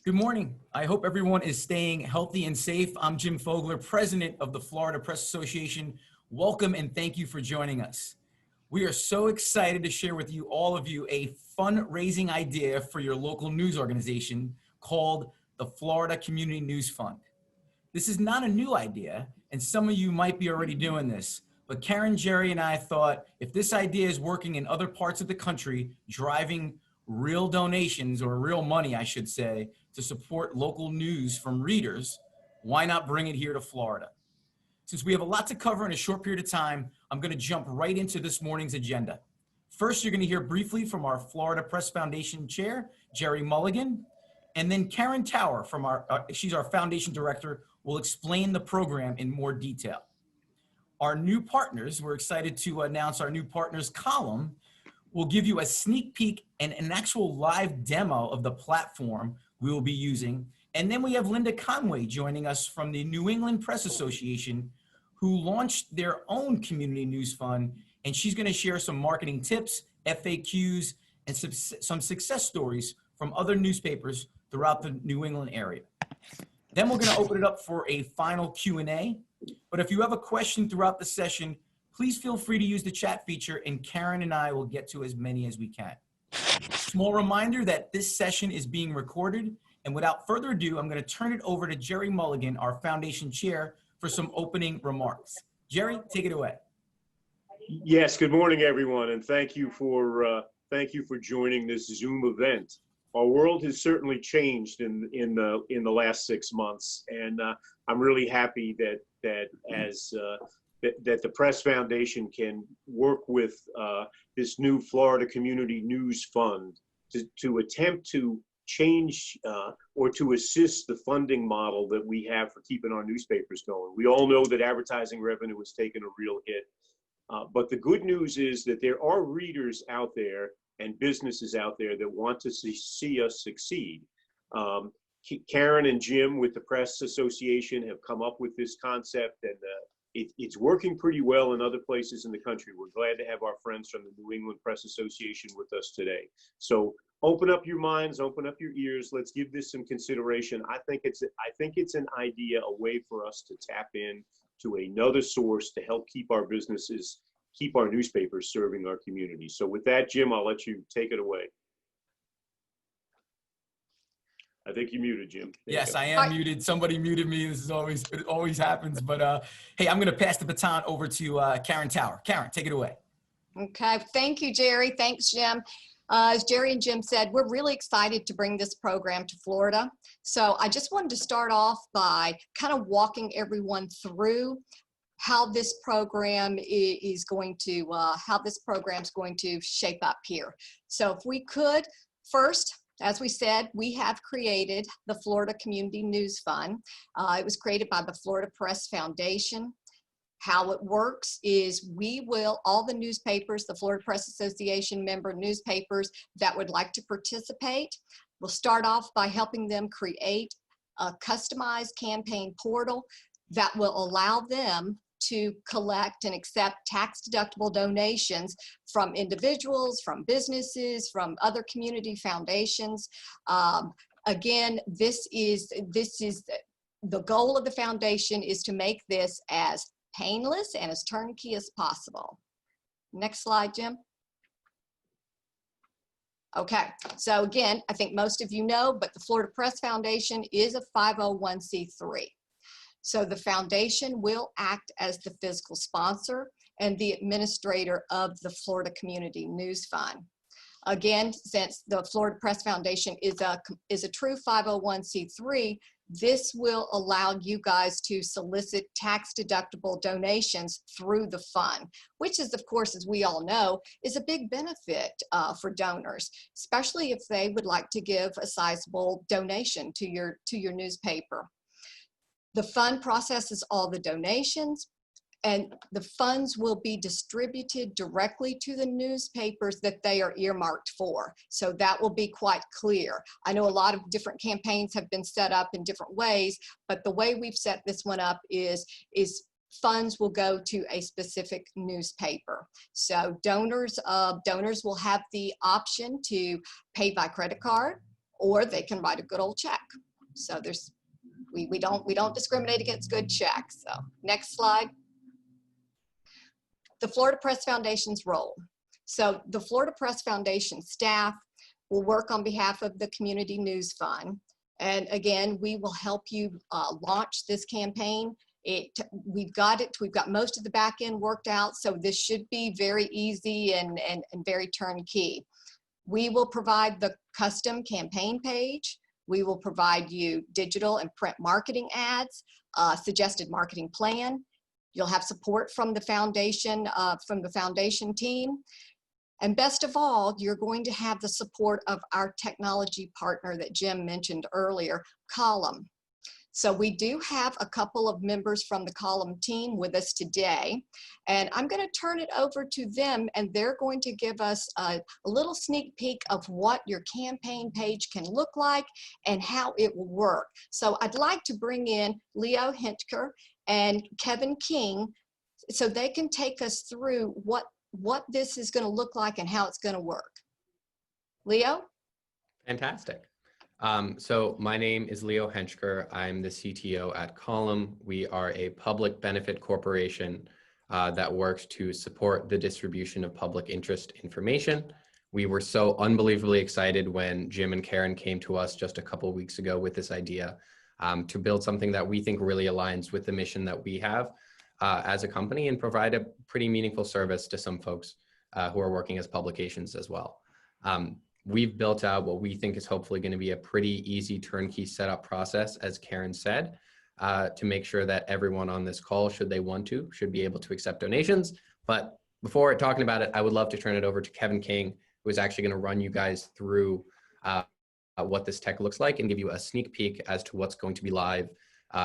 Good morning. I hope everyone is staying healthy and safe. I'm Jim Fogler, president of the Florida Press Association. Welcome and thank you for joining us. We are so excited to share with you, all of you, a fundraising idea for your local news organization called the Florida Community News Fund. This is not a new idea, and some of you might be already doing this, but Karen, Jerry, and I thought if this idea is working in other parts of the country, driving real donations, or real money, I should say, to support local news from readers, why not bring it here to Florida? Since we have a lot to cover in a short period of time, I'm going to jump right into this morning's agenda. First, you're going to hear briefly from our Florida Press Foundation chair, Jerry Mulligan, and then Karen Tower, from she's our foundation director, will explain the program in more detail. Our new partners, we're excited to announce our new partners column, will give you a sneak peek and an actual live demo of the platform we will be using. And then we have Linda Conway joining us from the New England Press Association, who launched their own community news fund, and she's going to share some marketing tips, FAQs, and some success stories from other newspapers throughout the New England area. Then we're going to open it up for a final Q&A. But if you have a question throughout the session, please feel free to use the chat feature, and Karen and I will get to as many as we can. Small reminder that this session is being recorded, and without further ado, I'm going to turn it over to Jerry Mulligan, our foundation chair, for some opening remarks. Jerry, take it away. Yes, good morning, everyone, and thank you for joining this Zoom event. Our world has certainly changed in the last 6 months, and I'm really happy that the Press Foundation can work with this new Florida Community News Fund to attempt to change or to assist the funding model that we have for keeping our newspapers going. We all know that advertising revenue has taken a real hit, but the good news is that there are readers out there and businesses out there that want to see us succeed. Karen and Jim with the Press Association have come up with this concept, and it's working pretty well in other places in the country. We're glad to have our friends from the New England Press Association with us today. So open up your minds, open up your ears. Let's give this some consideration. I think it's an idea, a way for us to tap in to another source to help keep our businesses, keep our newspapers serving our community. So with that, Jim, I'll let you take it away. I think you muted, Jim. Yes, I am muted. Somebody muted me. This is it always happens. But hey, I'm going to pass the baton over to Karen Tower. Karen, take it away. Okay, thank you, Jerry. Thanks, Jim. As Jerry and Jim said, we're really excited to bring this program to Florida. So I just wanted to start off by kind of walking everyone through how this program is going to, shape up here. So if we could, first, as we said, we have created the Florida Community News Fund. It was created by the Florida Press Foundation. How it works is all the newspapers, the Florida Press Association member newspapers that would like to participate, we'll start off by helping them create a customized campaign portal that will allow them to collect and accept tax-deductible donations from individuals, from businesses, from other community foundations. Again, this is the goal of the foundation, is to make this as painless and as turnkey as possible. Next slide, Jim. Okay, so again, I think most of you know, but the Florida Press Foundation is a 501c3. So the foundation will act as the fiscal sponsor and the administrator of the Florida Community News Fund. Again, since the Florida Press Foundation is a true 501c3, this will allow you guys to solicit tax-deductible donations through the fund, which is, of course, as we all know, is a big benefit for donors, especially if they would like to give a sizable donation to your newspaper. The fund processes all the donations, and the funds will be distributed directly to the newspapers that they are earmarked for. So that will be quite clear. I know a lot of different campaigns have been set up in different ways, but the way we've set this one up is funds will go to a specific newspaper. So donors will have the option to pay by credit card, or they can write a good old check. So we don't discriminate against good checks. So next slide. The Florida Press Foundation's role. So the Florida Press Foundation staff will work on behalf of the Community News Fund. And again, we will help you launch this campaign. We've got most of the back end worked out, so this should be very easy and very turnkey. We will provide the custom campaign page. We will provide you digital and print marketing ads, suggested marketing plan. You'll have support from the foundation team. And best of all, you're going to have the support of our technology partner that Jim mentioned earlier, Column. So we do have a couple of members from the Column team with us today, and I'm going to turn it over to them, and they're going to give us a little sneak peek of what your campaign page can look like and how it will work. So I'd like to bring in Leo Hentker and Kevin King so they can take us through what this is going to look like and how it's going to work. Leo? Fantastic. So my name is Leo Hentker. I'm the CTO at Column. We are a public benefit corporation that works to support the distribution of public interest information. We were so unbelievably excited when Jim and Karen came to us just a couple of weeks ago with this idea to build something that we think really aligns with the mission that we have as a company and provide a pretty meaningful service to some folks who are working as publications as well. We've built out what we think is hopefully going to be a pretty easy turnkey setup process, as Karen said, to make sure that everyone on this call, should they want to, should be able to accept donations. But before talking about it, I would love to turn it over to Kevin King, who is actually going to run you guys through what this tech looks like and give you a sneak peek as to what's going to be live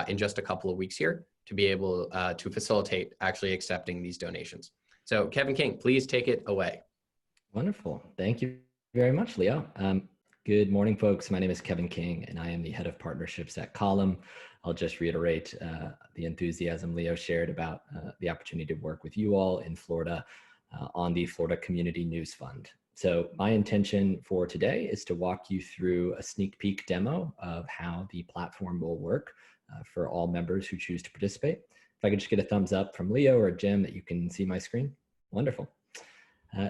in just a couple of weeks here to be able to facilitate actually accepting these donations. So Kevin King, please take it away. Wonderful. Thank you very much, Leo. Good morning, folks. My name is Kevin King, and I am the head of partnerships at Column. I'll just reiterate the enthusiasm Leo shared about the opportunity to work with you all in Florida on the Florida Community News Fund. So my intention for today is to walk you through a sneak peek demo of how the platform will work for all members who choose to participate. If I could just get a thumbs up from Leo or Jim that you can see my screen. Wonderful.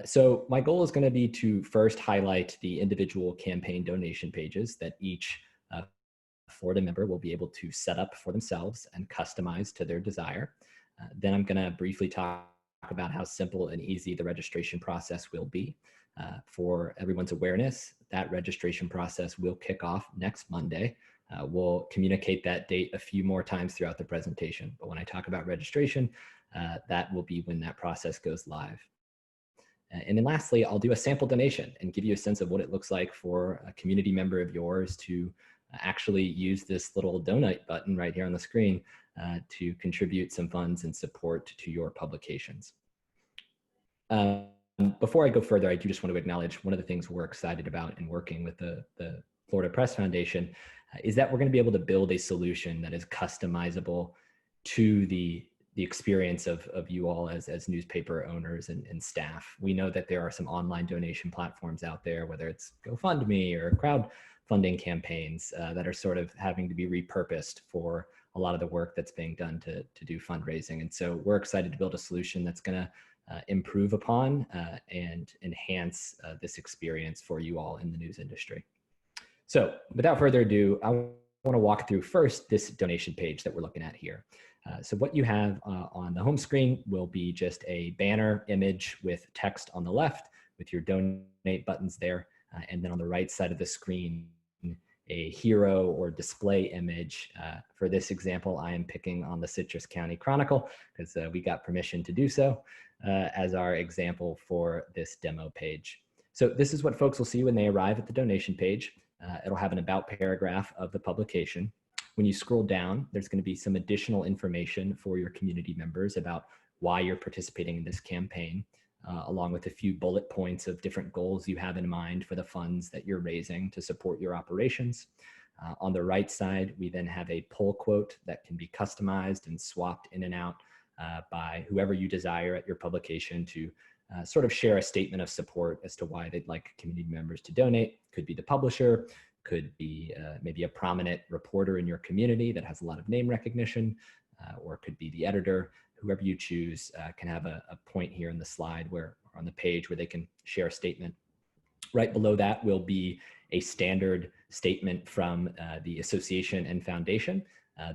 So my goal is going to be to first highlight the individual campaign donation pages that each Florida member will be able to set up for themselves and customize to their desire. Then I'm going to briefly talk about how simple and easy the registration process will be. For everyone's awareness, that registration process will kick off next Monday. We'll communicate that date a few more times throughout the presentation. But when I talk about registration, that will be when that process goes live. And then lastly, I'll do a sample donation and give you a sense of what it looks like for a community member of yours to actually use this little donate button right here on the screen to contribute some funds and support to your publications. Before I go further, I do just want to acknowledge one of the things we're excited about in working with the Florida Press Foundation is that we're going to be able to build a solution that is customizable to the experience of you all as newspaper owners and staff. We know that there are some online donation platforms out there, whether it's GoFundMe or crowdfunding campaigns that are sort of having to be repurposed for a lot of the work that's being done to do fundraising. And so we're excited to build a solution that's going to improve upon and enhance this experience for you all in the news industry. So without further ado, I want to walk through first this donation page that we're looking at here. So what you have on the home screen will be just a banner image with text on the left with your donate buttons there. And then on the right side of the screen, a hero or display image. For this example, I am picking on the Citrus County Chronicle because we got permission to do so as our example for this demo page. So this is what folks will see when they arrive at the donation page. It'll have an about paragraph of the publication. When you scroll down, there's going to be some additional information for your community members about why you're participating in this campaign, along with a few bullet points of different goals you have in mind for the funds that you're raising to support your operations. On the right side, we then have a pull quote that can be customized and swapped in and out by whoever you desire at your publication to sort of share a statement of support as to why they'd like community members to donate. Could be the publisher, could be maybe a prominent reporter in your community that has a lot of name recognition, or it could be the editor. Whoever you choose can have a point here in the slide or on the page where they can share a statement. Right below that will be a standard statement from the association and foundation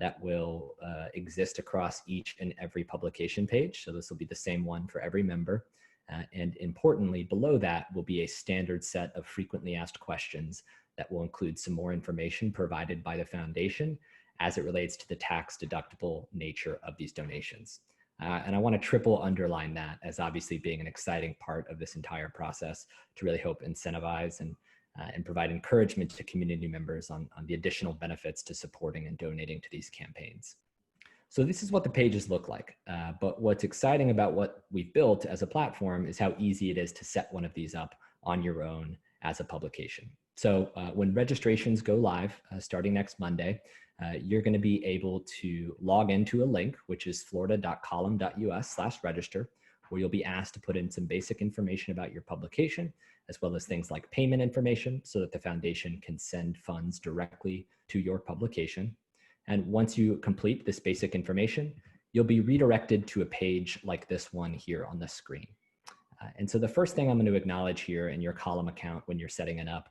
that will exist across each and every publication page. So this will be the same one for every member. And importantly, below that will be a standard set of frequently asked questions that will include some more information provided by the foundation as it relates to the tax deductible nature of these donations. And I want to triple underline that as obviously being an exciting part of this entire process to really help incentivize and provide encouragement to community members on the additional benefits to supporting and donating to these campaigns. So this is what the pages look like. But what's exciting about what we've built as a platform is how easy it is to set one of these up on your own as a publication. So when registrations go live starting next Monday, you're going to be able to log into a link, which is florida.column.us/register, where you'll be asked to put in some basic information about your publication, as well as things like payment information so that the foundation can send funds directly to your publication. And once you complete this basic information, you'll be redirected to a page like this one here on the screen. And so the first thing I'm going to acknowledge here in your column account when you're setting it up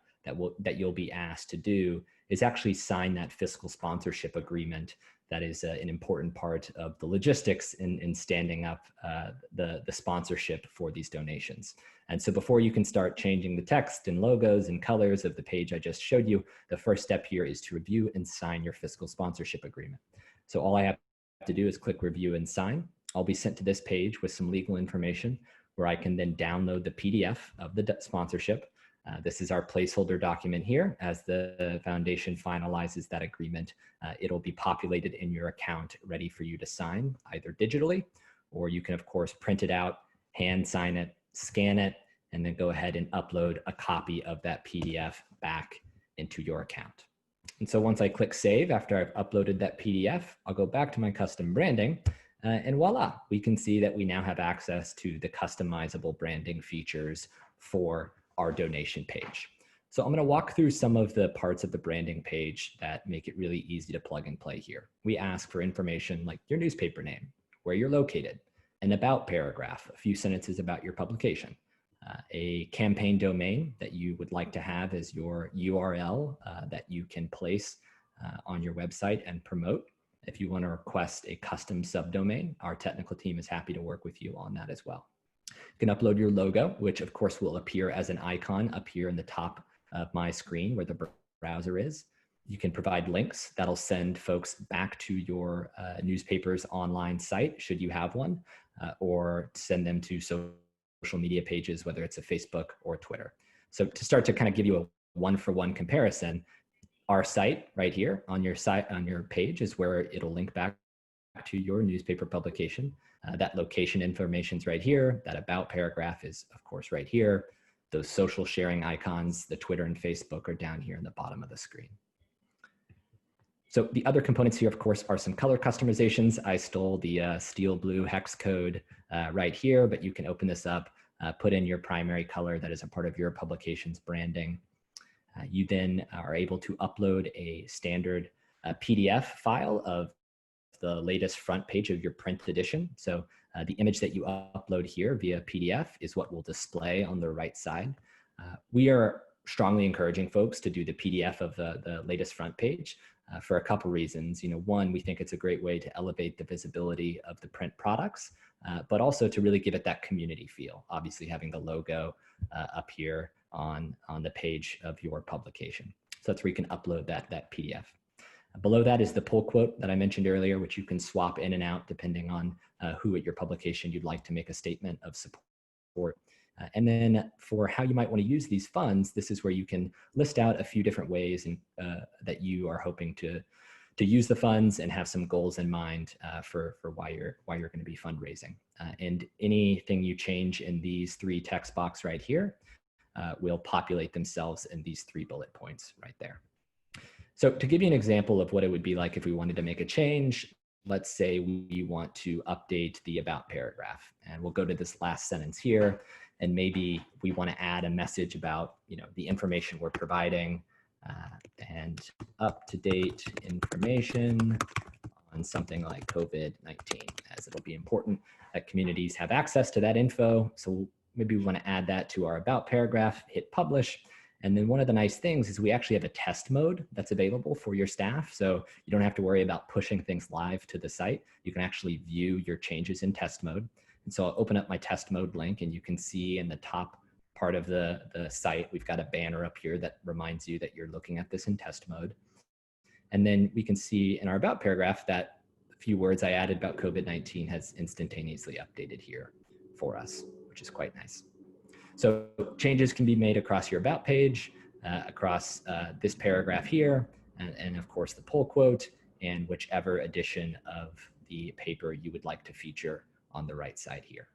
that you'll be asked to do is actually sign that fiscal sponsorship agreement. That is an important part of the logistics in standing up the sponsorship for these donations. And so before you can start changing the text and logos and colors of the page I just showed you, the first step here is to review and sign your fiscal sponsorship agreement. So all I have to do is click review and sign. I'll be sent to this page with some legal information where I can then download the PDF of the sponsorship. This is our placeholder document here. As the foundation finalizes that agreement, it'll be populated in your account ready for you to sign, either digitally, or you can of course print it out, hand sign it, scan it, and then go ahead and upload a copy of that PDF back into your account. And so once I click save, after I've uploaded that PDF, I'll go back to my custom branding, and voila, we can see that we now have access to the customizable branding features for our donation page. So I'm going to walk through some of the parts of the branding page that make it really easy to plug and play here. We ask for information like your newspaper name, where you're located, an about paragraph, a few sentences about your publication, a campaign domain that you would like to have as your URL that you can place on your website and promote. If you want to request a custom subdomain, our technical team is happy to work with you on that as well. You can upload your logo, which of course will appear as an icon up here in the top of my screen where the browser is. You can provide links that'll send folks back to your newspaper's online site, should you have one, or send them to social media pages, whether it's a Facebook or Twitter. So to start to kind of give you a one-for-one comparison, our site right here on your site, on your page, is where it'll link back to your newspaper publication. That location information is right here. That about paragraph is, of course, right here. Those social sharing icons, the Twitter and Facebook, are down here in the bottom of the screen. So the other components here, of course, are some color customizations. I stole the steel blue hex code right here, but you can open this up, put in your primary color that is a part of your publication's branding. You then are able to upload a standard PDF file of the latest front page of your print edition. So the image that you upload here via PDF is what will display on the right side. We are strongly encouraging folks to do the PDF of the latest front page for a couple reasons. You know, one, we think it's a great way to elevate the visibility of the print products, but also to really give it that community feel. Obviously, having the logo up here on the page of your publication. So that's where you can upload that PDF. Below that is the pull quote that I mentioned earlier, which you can swap in and out depending on who at your publication you'd like to make a statement of support. And then for how you might want to use these funds, this is where you can list out a few different ways that you are hoping to use the funds and have some goals in mind for why you're going to be fundraising. And anything you change in these three text box right here will populate themselves in these 3 bullet points right there. So to give you an example of what it would be like if we wanted to make a change, let's say we want to update the about paragraph, and we'll go to this last sentence here, and maybe we want to add a message about, you know, the information we're providing, and up-to-date information on something like COVID-19, as it'll be important that communities have access to that info. So maybe we want to add that to our about paragraph, hit publish. And then one of the nice things is we actually have a test mode that's available for your staff. So you don't have to worry about pushing things live to the site. You can actually view your changes in test mode. And so I'll open up my test mode link, and you can see in the top part of the site, we've got a banner up here that reminds you that you're looking at this in test mode. And then we can see in our about paragraph that a few words I added about COVID-19 has instantaneously updated here for us, which is quite nice. So changes can be made across your about page, across this paragraph here, and of course the pull quote, and whichever edition of the paper you would like to feature on the right side here.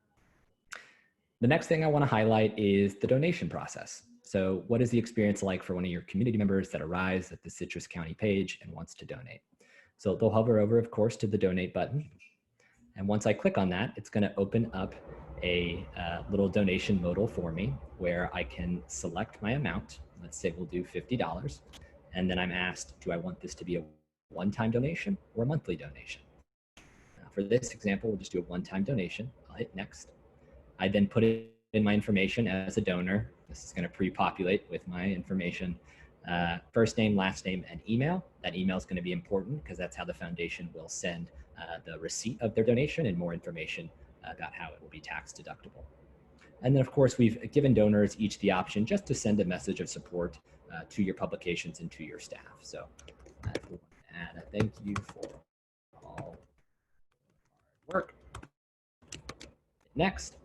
The next thing I want to highlight is the donation process. So what is the experience like for one of your community members that arrives at the Citrus County page and wants to donate? So they'll hover over, of course, to the donate button. And once I click on that, it's going to open up a little donation modal for me where I can select my amount. Let's say we'll do $50. And then I'm asked, do I want this to be a one-time donation or a monthly donation? Now, for this example, we'll just do a one-time donation. I'll hit next. I then put in my information as a donor. This is going to pre-populate with my information, first name, last name, and email. That email is going to be important because that's how the foundation will send the receipt of their donation and more information about how it will be tax deductible. And then of course, we've given donors each the option just to send a message of support to your publications and to your staff. So if we want to add a thank you for all hard work. Next.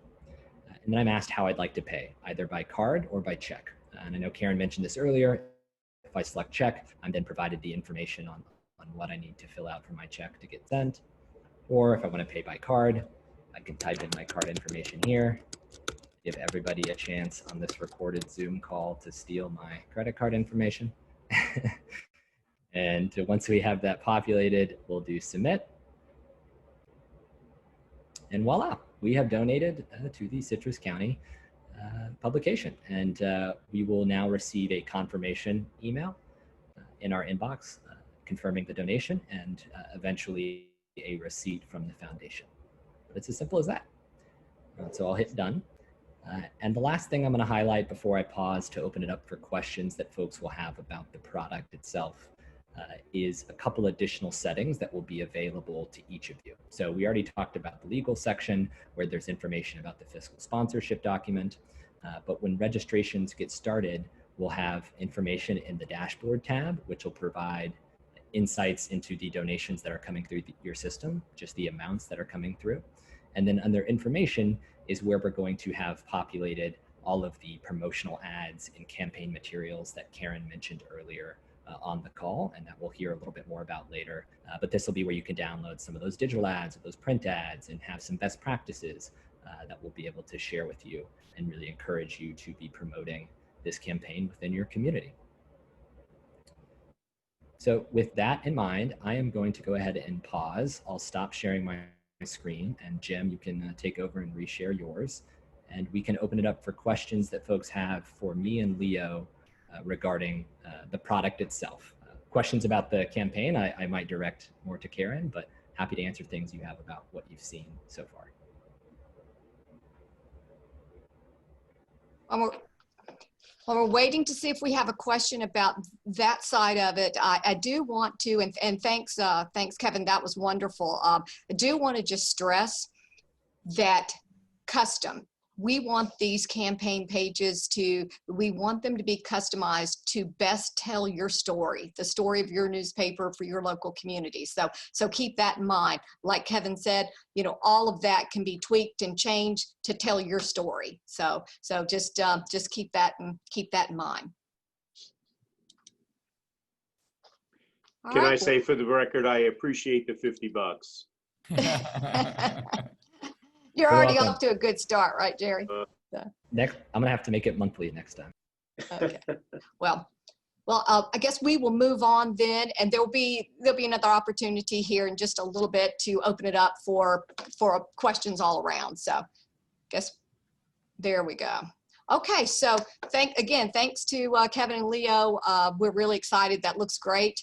And then I'm asked how I'd like to pay, either by card or by check. And I know Karen mentioned this earlier. If I select check, I'm then provided the information on what I need to fill out for my check to get sent. Or if I want to pay by card, I can type in my card information here, give everybody a chance on this recorded Zoom call to steal my credit card information. And once we have that populated, we'll do submit. And voila, we have donated to the Citrus County publication. And we will now receive a confirmation email in our inbox confirming the donation and eventually a receipt from the foundation. But it's as simple as that. So I'll hit done. And the last thing I'm going to highlight before I pause to open it up for questions that folks will have about the product itself is a couple additional settings that will be available to each of you. So we already talked about the legal section where there's information about the fiscal sponsorship document. But when registrations get started, we'll have information in the dashboard tab, which will provide insights into the donations that are coming through your system, just the amounts that are coming through. And then under information is where we're going to have populated all of the promotional ads and campaign materials that Karen mentioned earlier on the call, and that we'll hear a little bit more about later. But this will be where you can download some of those digital ads, or those print ads, and have some best practices that we'll be able to share with you and really encourage you to be promoting this campaign within your community. So with that in mind, I am going to go ahead and pause. I'll stop sharing my screen, and Jim, you can take over and reshare yours. And we can open it up for questions that folks have for me and Leo regarding the product itself. Questions about the campaign, I might direct more to Karen, but happy to answer things you have about what you've seen so far. While we're waiting to see if we have a question about that side of it, I do want to, and thanks, Kevin, that was wonderful. I do want to just stress that custom. We want these campaign pages we want them to be customized to best tell your story, the story of your newspaper for your local community. So keep that in mind. Like Kevin said, all of that can be tweaked and changed to tell your story. So just keep that in mind. Can I say for the record, I appreciate the $50. You're already off to a good start, right, Jerry? Next, I'm gonna have to make it monthly next time. Okay. Well, I guess we will move on then, and there'll be another opportunity here in just a little bit to open it up for questions all around. So, I guess there we go. Okay, so thanks to Kevin and Leo. We're really excited. That looks great.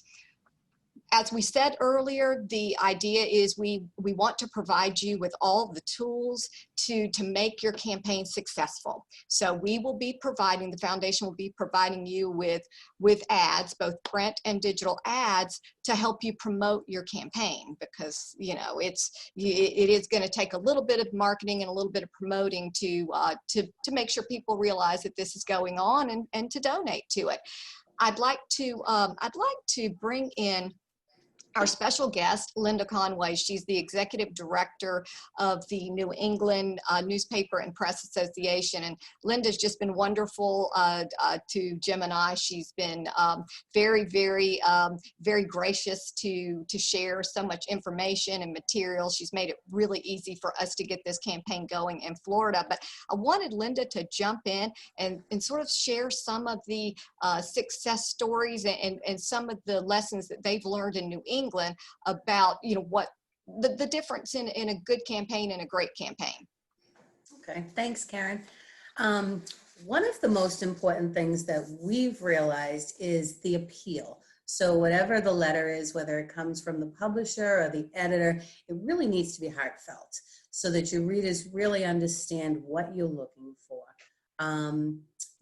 As we said earlier, the idea is we want to provide you with all the tools to make your campaign successful. So we will be providing, the foundation will be providing you with ads, both print and digital ads, to help you promote your campaign, because it is going to take a little bit of marketing and a little bit of promoting to make sure people realize that this is going on and to donate to it. I'd like to bring in our special guest, Linda Conway. She's the executive director of the New England Newspaper and Press Association. And Linda's just been wonderful to Jim and I. She's been very, very, very gracious to share so much information and material. She's made it really easy for us to get this campaign going in Florida. But I wanted Linda to jump in and sort of share some of the success stories and some of the lessons that they've learned in New England about what the difference in a good campaign and a great campaign. Okay, thanks, Karen. One of the most important things that we've realized is the appeal. So whatever the letter is, whether it comes from the publisher or the editor, it really needs to be heartfelt so that your readers really understand what you're looking for.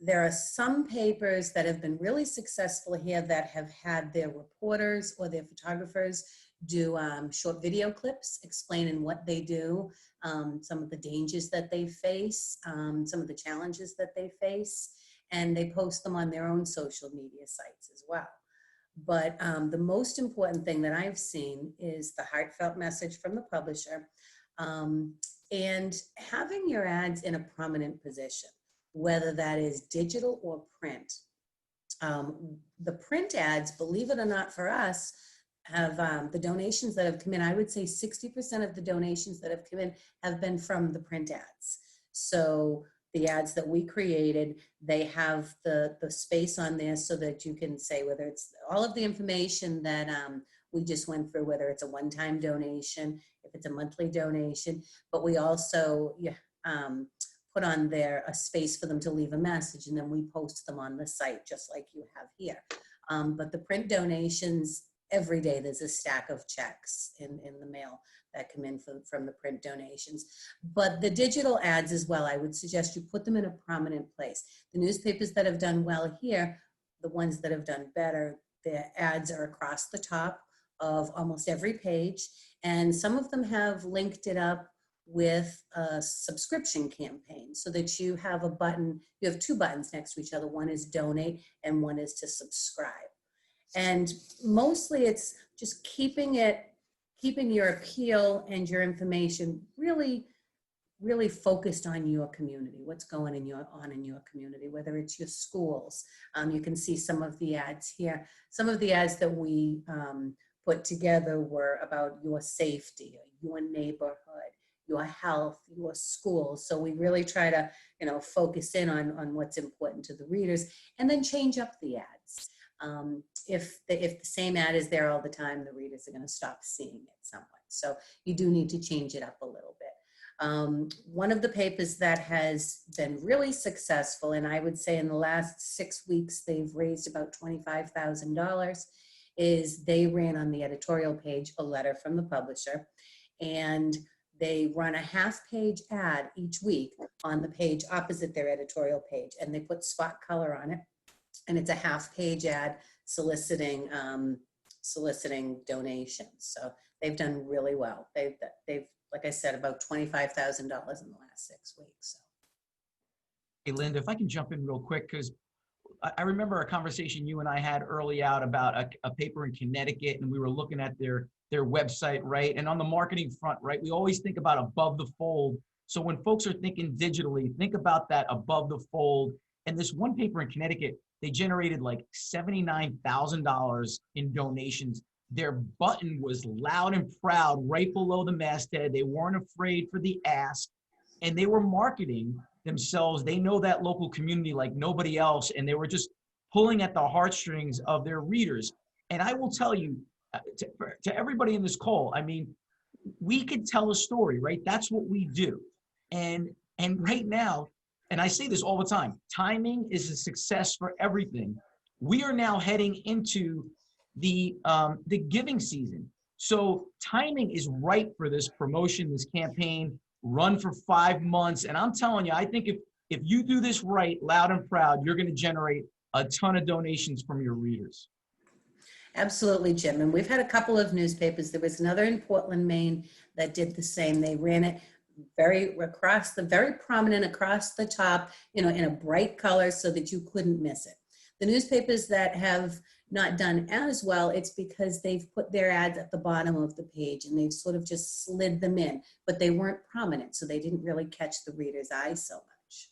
There are some papers that have been really successful here that have had their reporters or their photographers do short video clips explaining what they do, some of the dangers that they face, some of the challenges that they face, and they post them on their own social media sites as well. But the most important thing that I've seen is the heartfelt message from the publisher and having your ads in a prominent position, whether that is digital or print. The print ads, believe it or not, for us, have the donations that have come in, I would say 60% of the donations that have come in have been from the print ads. So the ads that we created, they have the space on there so that you can say whether it's all of the information that we just went through, whether it's a one-time donation, if it's a monthly donation, but we also put on there a space for them to leave a message, and then we post them on the site just like you have here. But the print donations, every day there's a stack of checks in the mail that come in from the print donations. But the digital ads as well, I would suggest you put them in a prominent place. The newspapers that have done well here, the ones that have done better, their ads are across the top of almost every page, and some of them have linked it up with a subscription campaign so that you have a button, you have two buttons next to each other. One is donate and one is to subscribe. And mostly it's just keeping your appeal and your information really, really focused on your community, what's going on in your community, whether it's your schools. You can see some of the ads here. Some of the ads that we put together were about your safety, your neighborhood, your health, your school. So we really try to, focus in on what's important to the readers, and then change up the ads. If the same ad is there all the time, the readers are going to stop seeing it somewhat. So you do need to change it up a little bit. One of the papers that has been really successful, and I would say in the last 6 weeks, they've raised about $25,000, is they ran on the editorial page a letter from the publisher, and they run a half-page ad each week on the page opposite their editorial page, and they put spot color on it, and it's a half-page ad soliciting donations. So they've done really well. They've like I said, about $25,000 in the last 6 weeks. So. Hey, Linda, if I can jump in real quick, because I remember a conversation you and I had early out about a paper in Connecticut, and we were looking at their website, right? And on the marketing front, right, we always think about above the fold. So when folks are thinking digitally, think about that above the fold. And this one paper in Connecticut, they generated like $79,000 in donations. Their button was loud and proud right below the masthead. They weren't afraid for the ask, and they were marketing themselves. They know that local community like nobody else, and they were just pulling at the heartstrings of their readers. And I will tell you, to everybody in this call, I mean, we could tell a story, right? That's what we do. And right now, and I say this all the time, timing is a success for everything. We are now heading into the giving season. So timing is right for this promotion, this campaign, run for 5 months. And I'm telling you, I think if you do this right, loud and proud, you're going to generate a ton of donations from your readers. Absolutely, Jim. And we've had a couple of newspapers. There was another in Portland, Maine that did the same. They ran it very prominent across the top, in a bright color so that you couldn't miss it. The newspapers that have not done as well, it's because they've put their ads at the bottom of the page and they've sort of just slid them in, but they weren't prominent, so they didn't really catch the reader's eye so much.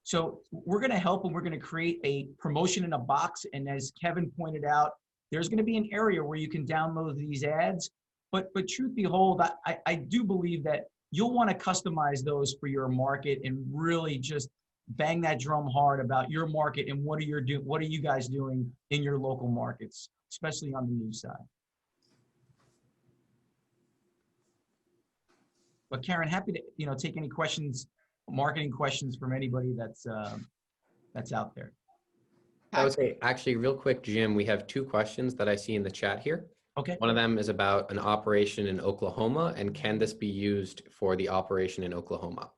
So we're going to help, and we're going to create a promotion in a box. And as Kevin pointed out, there's going to be an area where you can download these ads. But truth behold, I do believe that you'll want to customize those for your market and really just bang that drum hard about your market and what are you guys doing in your local markets, especially on the news side. But Karen, happy to take any questions, marketing questions from anybody that's out there. I would say, actually, real quick, Jim, we have 2 questions that I see in the chat here. Okay. One of them is about an operation in Oklahoma, and can this be used for the operation in Oklahoma?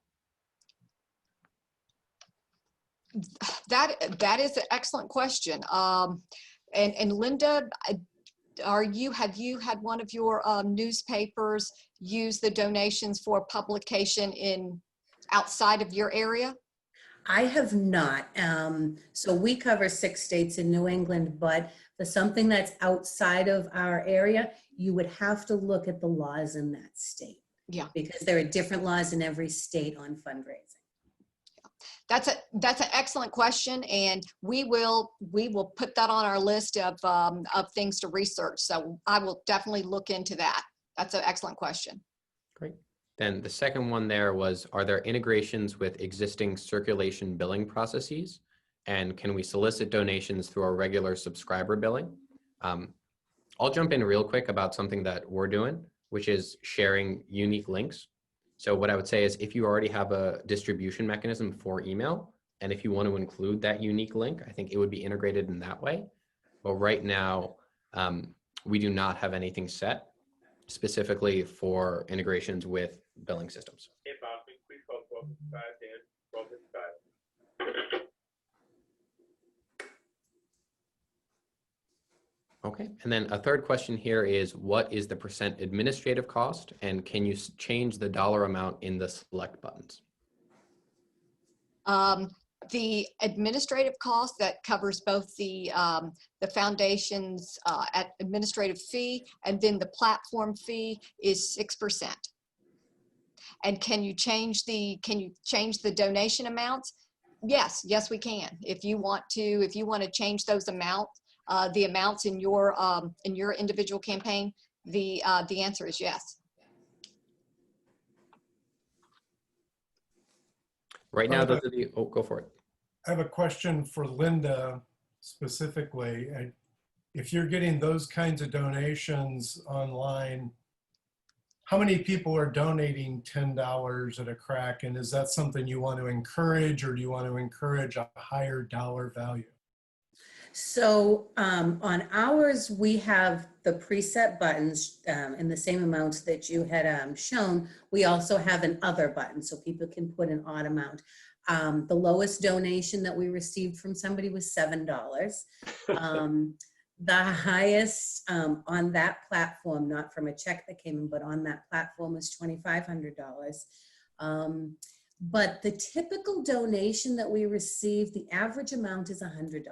That is an excellent question. And Linda, have you had one of your newspapers use the donations for publication outside of your area? I have not. So we cover 6 states in New England, but for something that's outside of our area, you would have to look at the laws in that state. Yeah. Because there are different laws in every state on fundraising. That's an excellent question, and we will put that on our list of things to research. So I will definitely look into that. That's an excellent question. Great. Then the second one there was, are there integrations with existing circulation billing processes? And can we solicit donations through our regular subscriber billing? I'll jump in real quick about something that we're doing, which is sharing unique links. So what I would say is, if you already have a distribution mechanism for email, and if you want to include that unique link, I think it would be integrated in that way. But right now, we do not have anything set specifically for integrations with billing systems. Okay, and then a third question here is, what is the % administrative cost, and can you change the dollar amount in the select buttons? The administrative cost that covers both the foundation's administrative fee and then the platform fee is 6%. And can you change the donation amounts? Yes, we can. If you want to change those amounts, the amounts in your individual campaign, the answer is yes. Right now, those are the, oh, go for it. I have a question for Linda specifically. If you're getting those kinds of donations online, how many people are donating $10 at a crack? And is that something you want to encourage, or do you want to encourage a higher dollar value? So on ours, we have the preset buttons in the same amounts that you had shown. We also have an other button so people can put an odd amount. The lowest donation that we received from somebody was $7. The highest on that platform, not from a check that came in, but on that platform, was $2,500. But the typical donation that we receive, the average amount is $100.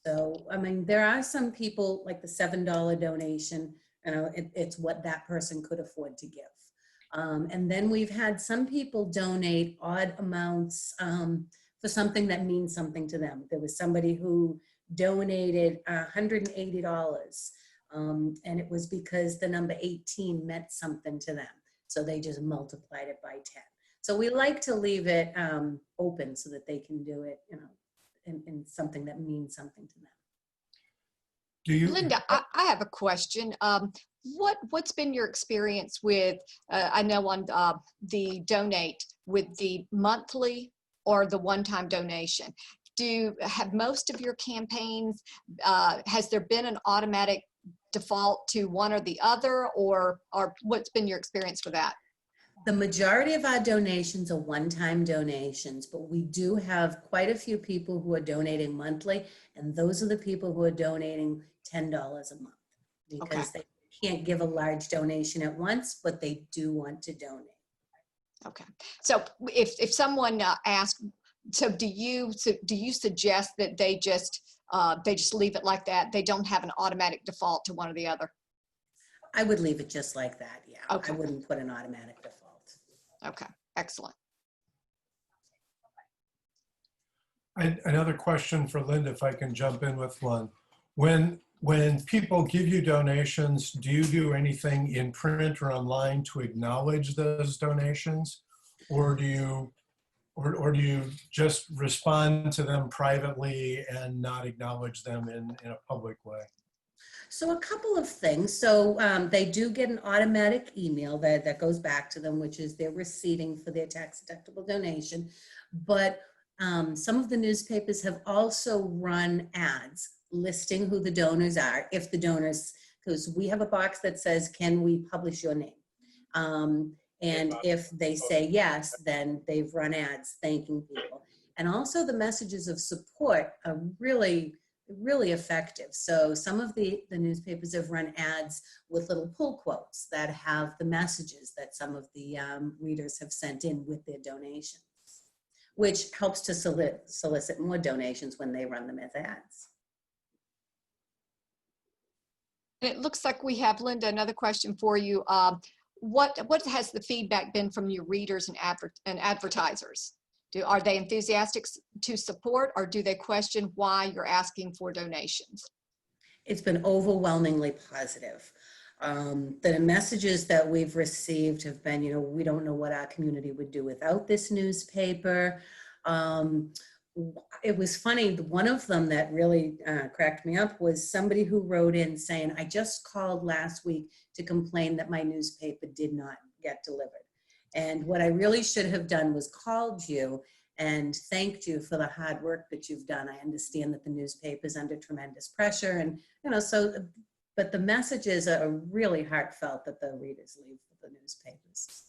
So, I mean, there are some people, like the $7 donation, it's what that person could afford to give. And then we've had some people donate odd amounts for something that means something to them. There was somebody who donated $180, and it was because the number 18 meant something to them. So they just multiplied it by 10. So we like to leave it open so that they can do it, in something that means something to them. Do you, Linda, I have a question. What's been your experience with, I know on the Donate, with the monthly or the one-time donation? Have most of your campaigns, has there been an automatic default to one or the other, or what's been your experience with that? The majority of our donations are one-time donations, but we do have quite a few people who are donating monthly, and those are the people who are donating $10 a month because they can't give a large donation at once, but they do want to donate. Okay, so if someone asks, so do you suggest that they just leave it like that? They don't have an automatic default to one or the other? I would leave it just like that, yeah. Okay. I wouldn't put an automatic default. Okay, excellent. Another question for Linda, if I can jump in with one. When people give you donations, do you do anything in print or online to acknowledge those donations? Or do you just respond to them privately and not acknowledge them in a public way? So a couple of things. So they do get an automatic email that goes back to them, which is they're receiving for their tax deductible donation. But some of the newspapers have also run ads listing who the donors are, if the donors, because we have a box that says, can we publish your name? And if they say yes, then they've run ads thanking people. And also the messages of support are really effective. So some of the newspapers have run ads with little pull quotes that have the messages that some of the readers have sent in with their donations, which helps to solicit more donations when they run them as ads. And it looks like we have, Linda, another question for you. What has the feedback been from your readers and advertisers? Are they enthusiastic to support, or do they question why you're asking for donations? It's been overwhelmingly positive. The messages that we've received have been, we don't know what our community would do without this newspaper. It was funny, one of them that really cracked me up was somebody who wrote in saying, I just called last week to complain that my newspaper did not get delivered. And what I really should have done was called you and thanked you for the hard work that you've done. I understand that the newspaper is under tremendous pressure, and but the messages are really heartfelt that the readers leave for the newspapers.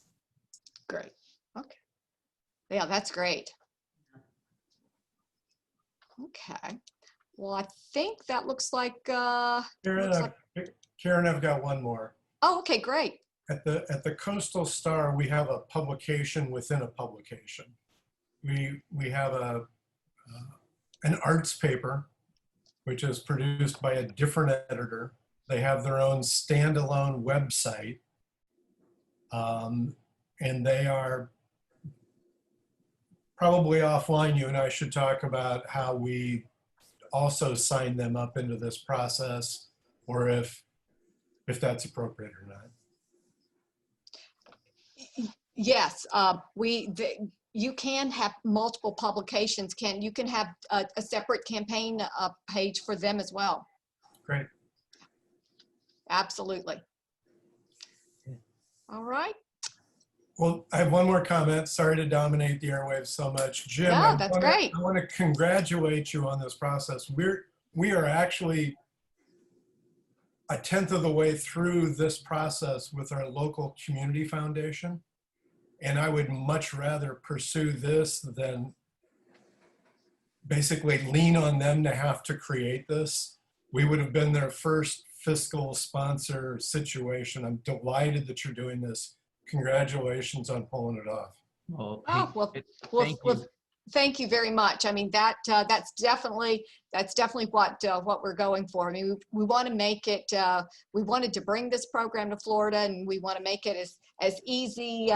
Great. Okay. Yeah, that's great. Okay. Well, I think that looks like. Karen, I've got one more. Oh, okay, great. At the Coastal Star, we have a publication within a publication. We have an arts paper, which is produced by a different editor. They have their own standalone website, and they are probably offline. You and I should talk about how we also sign them up into this process, or if that's appropriate or not. Yes, you can have multiple publications. You can have a separate campaign page for them as well. Great. Absolutely. All right. Well, I have one more comment. Sorry to dominate the airwaves so much. Jim, No, that's great. I want to congratulate you on this process. We are actually a 1/10 of the way through this process with our local community foundation. And I would much rather pursue this than basically lean on them to have to create this. We would have been their first fiscal sponsor situation. I'm delighted that you're doing this. Congratulations on pulling it off. Well, Oh, hey, well, thank you. thank you very much. I mean, that's definitely what we're going for. I mean, we want to make it. We wanted to bring this program to Florida, and we want to make it as easy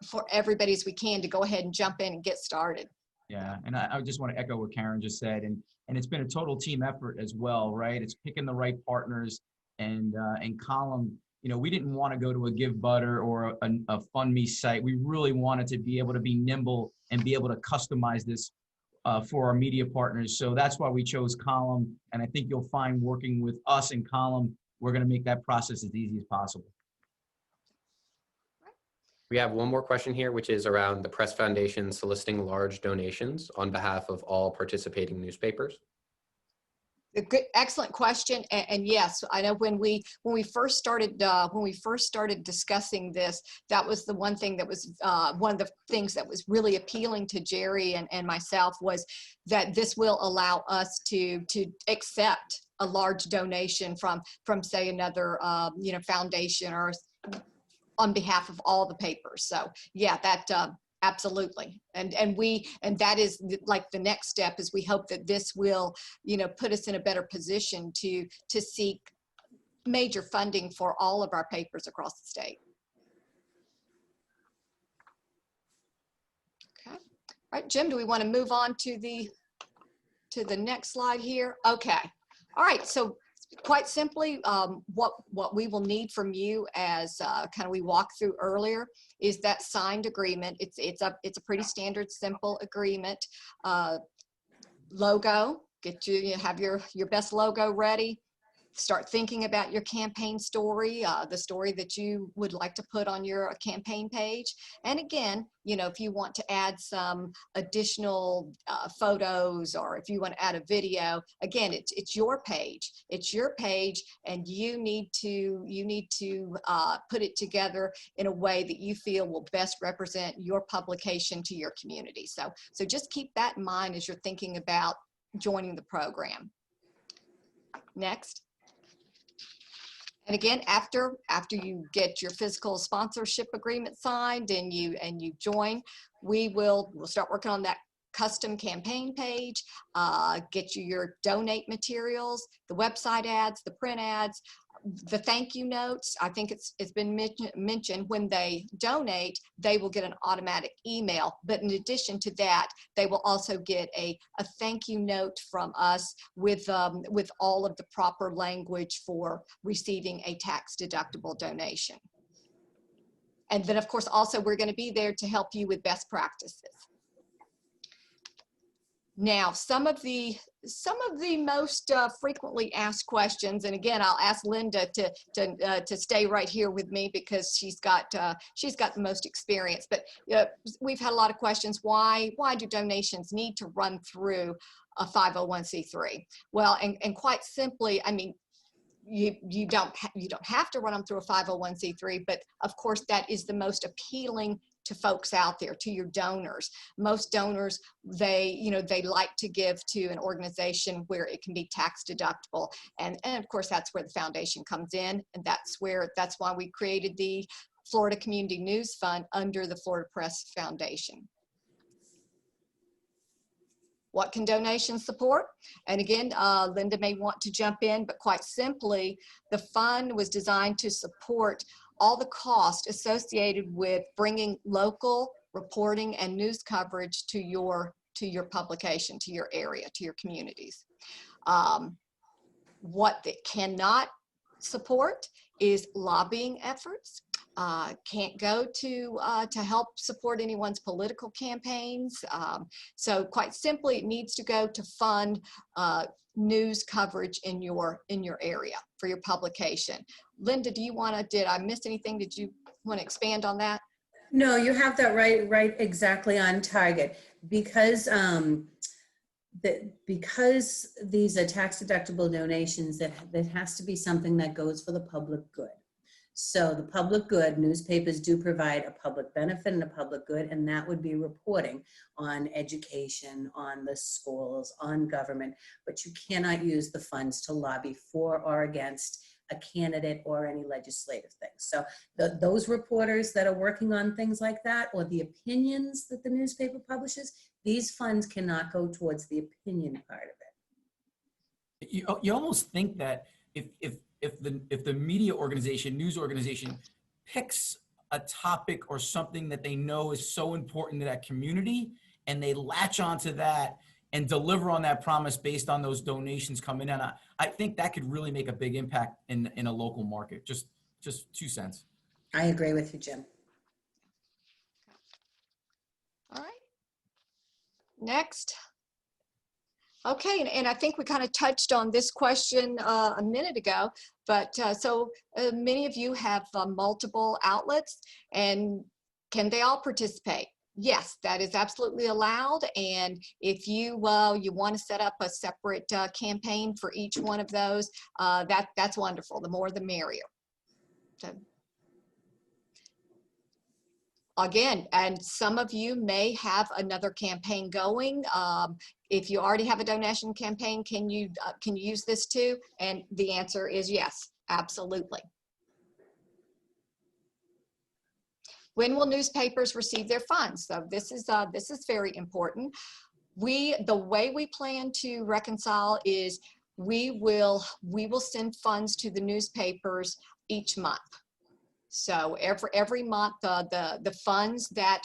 for everybody as we can to go ahead and jump in and get started. Yeah, and I just want to echo what Karen just said, and it's been a total team effort as well, right? It's picking the right partners, and Column. We didn't want to go to a GiveButter or a FundMe site. We really wanted to be able to be nimble and be able to customize this for our media partners. So that's why we chose Column. And I think you'll find working with us and Column, we're going to make that process as easy as possible. We have one more question here, which is around the Press Foundation soliciting large donations on behalf of all participating newspapers. A good, excellent question, and yes, I know when we first started discussing this, that was the one thing that was one of the things that was really appealing to Jerry and myself, was that this will allow us to accept a large donation from say another foundation or on behalf of all the papers. So yeah, that absolutely. And that is like the next step, is we hope that this will, put us in a better position to seek major funding for all of our papers across the state. Okay. All right, Jim, do we want to move on to the next slide here? Okay. All right. So quite simply, what we will need from you, as kind of we walked through earlier, is that signed agreement. It's a pretty standard, simple agreement. Logo, have your best logo ready. Start thinking about your campaign story, the story that you would like to put on your campaign page. And again, if you want to add some additional photos, or if you want to add a video, again, it's your page. It's your page, and you need to put it together in a way that you feel will best represent your publication to your community. So just keep that in mind as you're thinking about joining the program. Next. And again, after you get your physical sponsorship agreement signed and you join, we'll start working on that custom campaign page, get you your donate materials, the website ads, the print ads, the thank you notes. I think it's been mentioned, when they donate, they will get an automatic email. But in addition to that, they will also get a thank you note from us with all of the proper language for receiving a tax-deductible donation. And then, of course, also we're going to be there to help you with best practices. Now, some of the most frequently asked questions, and again, I'll ask Linda to stay right here with me, because she's got the most experience. But we've had a lot of questions. Why do donations need to run through a 501c3? Well, and quite simply, I mean, you don't have to run them through a 501c3, but of course that is the most appealing to folks out there, to your donors. Most donors, they like to give to an organization where it can be tax deductible, and of course that's where the foundation comes in, and that's why we created the Florida Community News Fund under the Florida Press Foundation. What can donations support? And again, Linda may want to jump in, but quite simply, the fund was designed to support all the costs associated with bringing local reporting and news coverage to your publication, to your area, to your communities. What it cannot support is lobbying efforts. Can't go to help support anyone's political campaigns. So quite simply, it needs to go to fund news coverage in your area for your publication. Linda, did I miss anything? Did you want to expand on that? No, you have that right exactly on target. Because because these are tax deductible donations, that has to be something that goes for the public good. So the public good, newspapers do provide a public benefit and a public good, and that would be reporting on education, on the schools, on government, but you cannot use the funds to lobby for or against a candidate or any legislative things. So those reporters that are working on things like that, or the opinions that the newspaper publishes, these funds cannot go towards the opinion part of it. You almost think that if the media organization, news organization, picks a topic or something that they know is so important to that community, and they latch onto that and deliver on that promise based on those donations coming in, I think that could really make a big impact in a local market. Just 2 cents. I agree with you, Jim. All right. Next. Okay, and I think we kind of touched on this question a minute ago, but so many of you have multiple outlets, and Can they all participate? Yes, that is absolutely allowed. And if you want to set up a separate campaign for each one of those, that's wonderful. The more, the merrier. So, again, and some of you may have another campaign going. If you already have a donation campaign, can you use this too? And the answer is yes, absolutely. When will newspapers receive their funds? So this is very important. The way we plan to reconcile is we will send funds to the newspapers each month. So every month, the funds that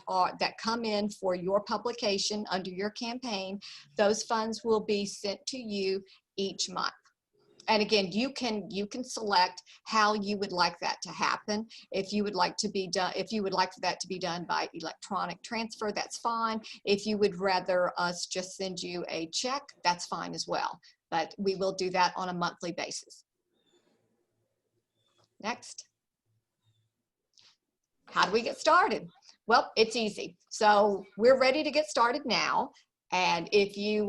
come in for your publication under your campaign, those funds will be sent to you each month. And again, you can select how you would like that to happen. If you would like for that to be done by electronic transfer, that's fine. If you would rather us just send you a check, that's fine as well. But we will do that on a monthly basis. Next. How do we get started? Well, it's easy. So we're ready to get started now. And if you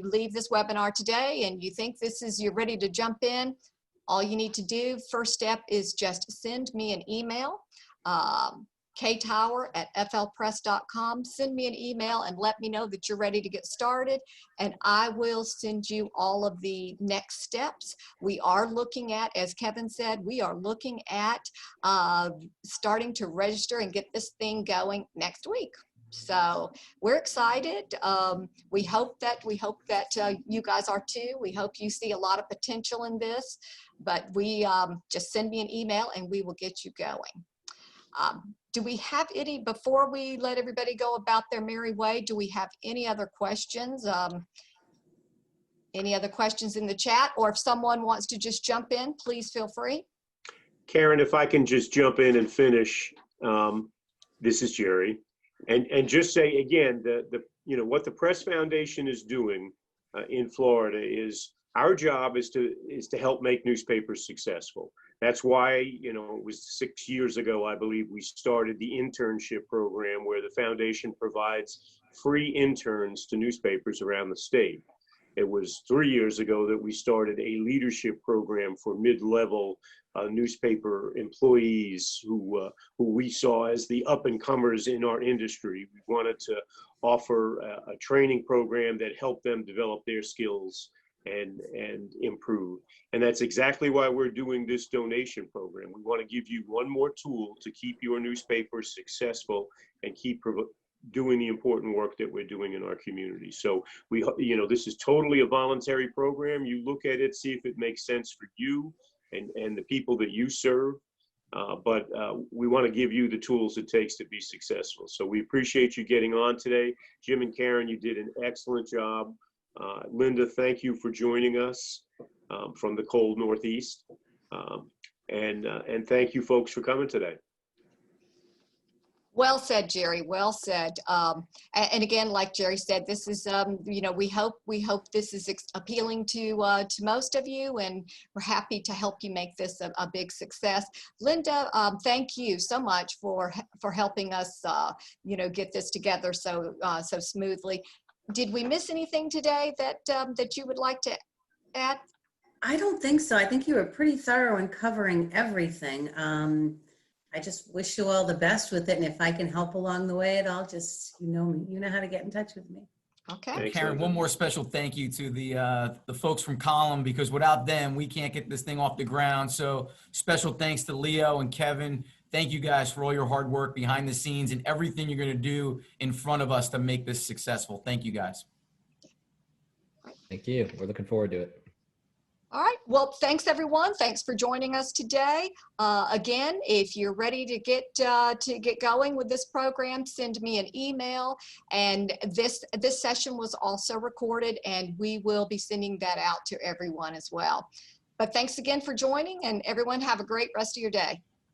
leave this webinar today and you think you're ready to jump in, all you need to do, first step, is just send me an email, ktower@flpress.com. Send me an email and let me know that you're ready to get started, and I will send you all of the next steps. We are looking at, as Kevin said, we are looking at starting to register and get this thing going next week. So we're excited. We hope that you guys are too. We hope you see a lot of potential in this, but just send me an email and we will get you going. Do we have any, before we let everybody go about their merry way, do we have any other questions? Any other questions in the chat? Or if someone wants to just jump in, please feel free. Karen, if I can just jump in and finish, this is Jerry. And just say again, what the Press Foundation is doing in Florida is, our job is to help make newspapers successful. That's why, it was 6 years ago, I believe, we started the internship program where the foundation provides free interns to newspapers around the state. It was 3 years ago that we started a leadership program for mid-level newspaper employees who we saw as the up-and-comers in our industry. We wanted to offer a training program that helped them develop their skills and improve. And that's exactly why we're doing this donation program. We want to give you one more tool to keep your newspaper successful and keep doing the important work that we're doing in our community. So this is totally a voluntary program. You look at it, see if it makes sense for you and the people that you serve. But we want to give you the tools it takes to be successful. So we appreciate you getting on today. Jim and Karen, you did an excellent job. Linda, thank you for joining us from the cold Northeast. And thank you folks for coming today. Well said, Jerry. Well said. And again, like Jerry said, this is, we hope this is appealing to most of you, and we're happy to help you make this a big success. Linda, thank you so much for helping us, get this together so smoothly. Did we miss anything today that you would like to add? I don't think so. I think you were pretty thorough in covering everything. I just wish you all the best with it. And if I can help along the way at all, just, you know how to get in touch with me. Okay. Thanks, Karen, Linda. one more special thank you to the folks from Column, because without them, we can't get this thing off the ground. So special thanks to Leo and Kevin. Thank you guys for all your hard work behind the scenes and everything you're going to do in front of us to make this successful. Thank you guys. Thank you. We're looking forward to it. All right. Well, thanks everyone. Thanks for joining us today. Again, if you're ready to get going with this program, send me an email. And this session was also recorded, and we will be sending that out to everyone as well. But thanks again for joining, and everyone have a great rest of your day.